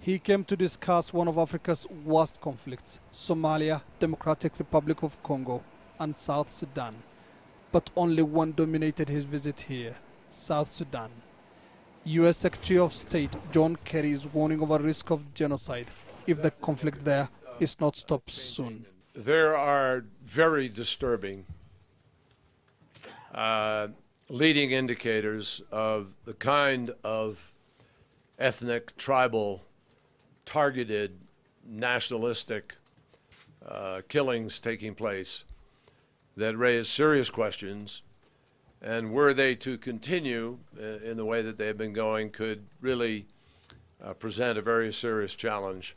He came to discuss one of Africa's worst conflicts, Somalia, Democratic Republic of Congo, and South Sudan. But only one dominated his visit here, South Sudan. U.S. Secretary of State John Kerry is warning of a risk of genocide if the conflict there is not stopped soon. There are very disturbing leading indicators of the kind of ethnic, tribal, targeted, nationalistic killings taking place that raise serious questions, and were they to continue in the way that they've been going, could really present a very serious challenge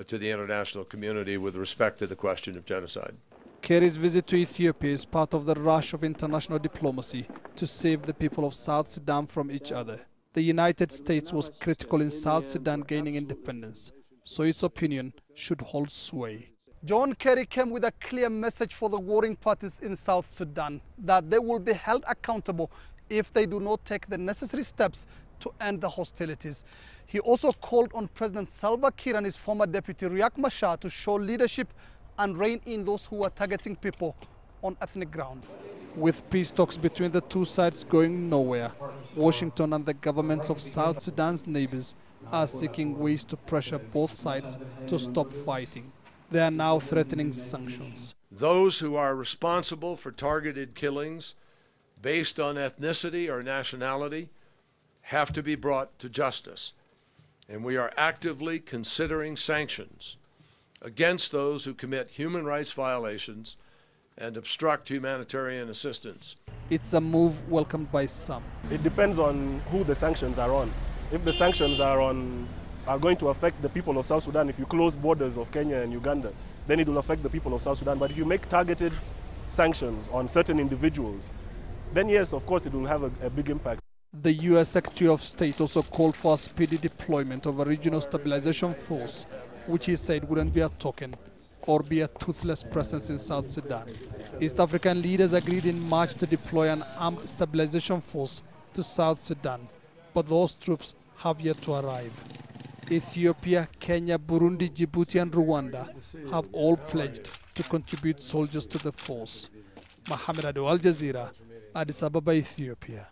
to the international community with respect to the question of genocide. Kerry's visit to Ethiopia is part of the rush of international diplomacy to save the people of South Sudan from each other. The United States was critical in South Sudan gaining independence, so its opinion should hold sway. John Kerry came with a clear message for the warring parties in South Sudan that they will be held accountable if they do not take the necessary steps to end the hostilities. He also called on President Salva Kiir and his former deputy Riek Machar to show leadership and rein in those who are targeting people on ethnic ground. With peace talks between the two sides going nowhere, Washington and the governments of South Sudan's neighbors are seeking ways to pressure both sides to stop fighting. They are now threatening sanctions. Those who are responsible for targeted killings based on ethnicity or nationality have to be brought to justice. And we are actively considering sanctions against those who commit human rights violations and obstruct humanitarian assistance. It's a move welcomed by some. It depends on who the sanctions are on. If the sanctions are going to affect the people of South Sudan, if you close borders of Kenya and Uganda, then it will affect the people of South Sudan. But if you make targeted sanctions on certain individuals, then yes, of course, it will have a big impact. The U.S. Secretary of State also called for a speedy deployment of a regional stabilization force, which he said wouldn't be a token or be a toothless presence in South Sudan. East African leaders agreed in March to deploy an armed stabilization force to South Sudan, but those troops have yet to arrive. Ethiopia, Kenya, Burundi, Djibouti and Rwanda have all pledged to contribute soldiers to the force. Mohammed, Adow, Jazeera, Addis Ababa, Ethiopia.